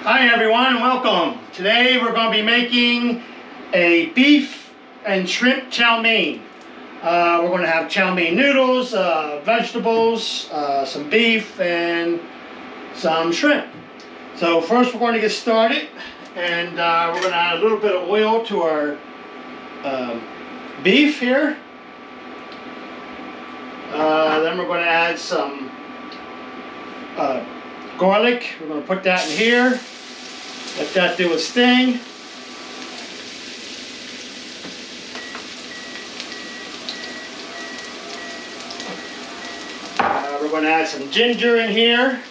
Hi everyone, welcome. Today we're going to be making a beef and shrimp ChowMein. We're going to have ChowMein noodles, vegetables, some beef, and some shrimp. So first we're going to get started, and we're going to add a little bit of oil to our beef here. Then we're going to add some garlic. We're going to put that in here. Let that do its thing. We're going to add some ginger in here.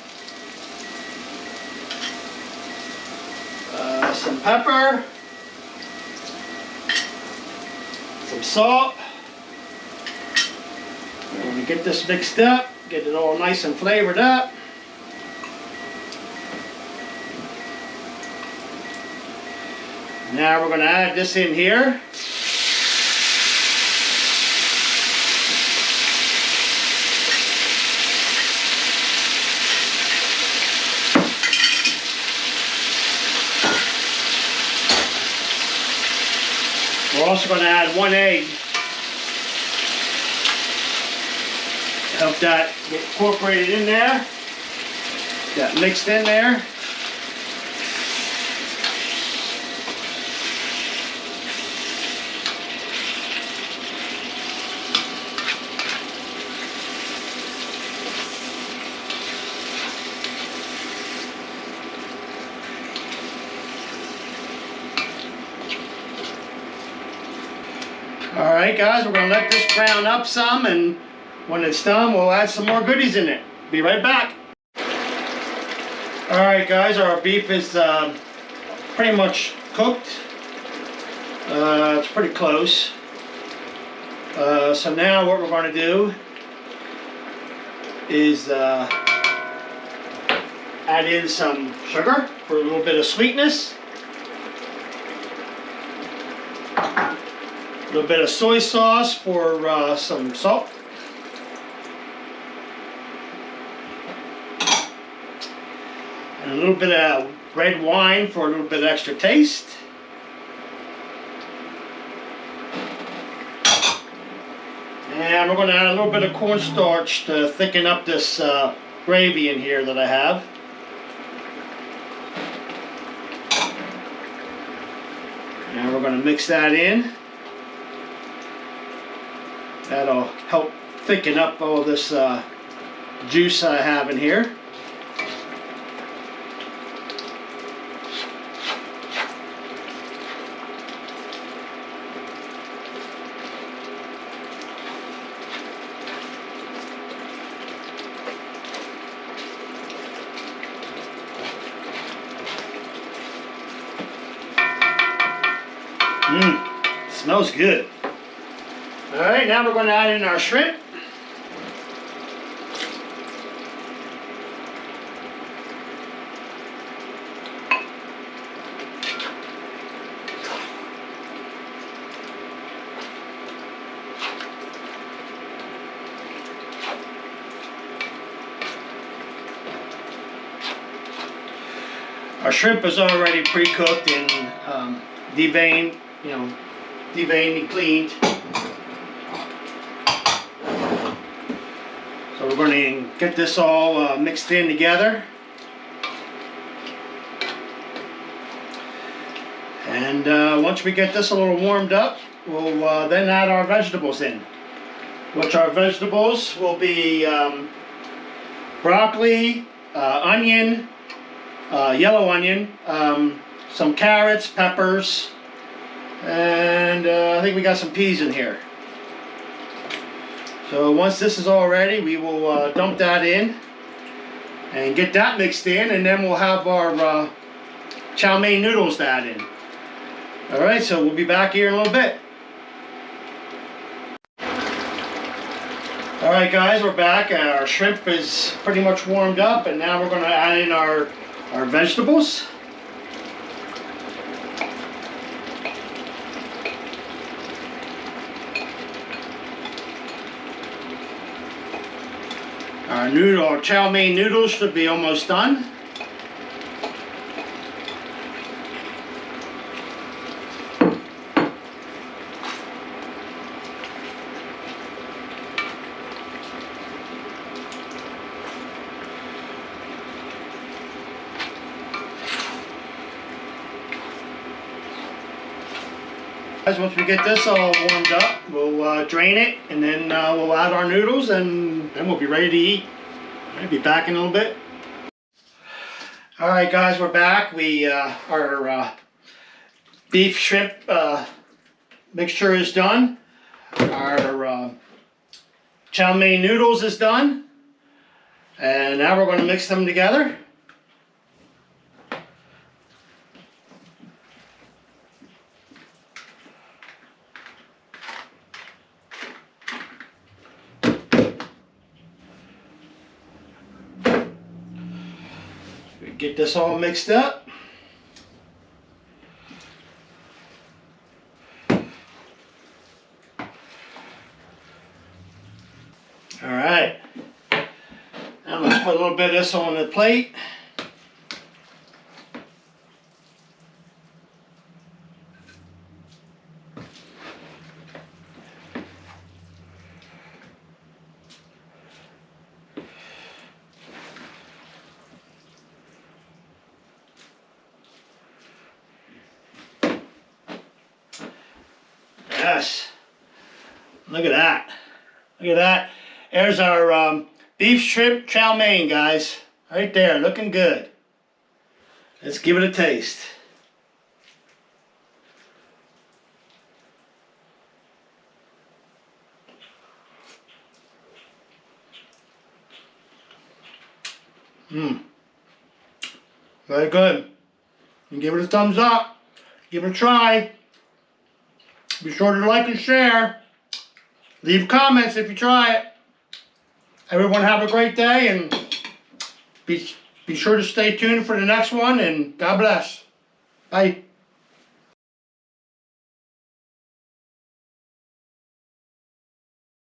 Some pepper. Some salt. We're going to get this mixed up. Get it all nice and flavored up. Now we're going to add this in here. We're also going to add 1 egg. Help that get incorporated in there. Get mixed in there. Alright guys, we're going to let this brown up some, and when it's done we'll add some more goodies in it. Be right back. Alright guys, our beef is pretty much cooked. It's pretty close. So now what we're going to do is add in some sugar for a little bit of sweetness. A little bit of soy sauce for some salt. And a little bit of red wine for a little bit of extra taste. And we're going to add a little bit of cornstarch to thicken up this gravy in here that I have. And we're going to mix that in. That'll help thicken up all this juice I have in here. Smells good. Alright, now we're going to add in our shrimp. Our shrimp is already pre-cooked and deveined, deveined and cleaned. So we're going to get this all mixed in together. And once we get this a little warmed up, we'll then add our vegetables in. Which our vegetables will be broccoli, onion, yellow onion, some carrots, peppers, and I think we got some peas in here. So once this is all ready, we will dump that in and get that mixed in, and then we'll have our ChowMein noodles to add in. Alright, so we'll be back here in a little bit. Alright guys, we're back. Our shrimp is pretty much warmed up, and now we're going to add in our vegetables. Our ChowMein noodles should be almost done. Once we get this all warmed up, we'll drain it, and then we'll add our noodles, and then we'll be ready to eat. I'll be back in a little bit. All right, guys, we're back. Our beef shrimp mixture is done. Our chow mein noodles is done, and now we're going to mix them together. Get this all mixed up. All right. Now let's put a little bit of this on the plate. Yes. Look at that. Look at that. There's our beef shrimp chow mein, guys. Right there, looking good. Let's give it a taste. Very good. And give it a thumbs up. Give it a try. Be sure to like and share. Leave comments if you try it. Everyone have a great day, and be sure to stay tuned for the next one, and God bless. Bye.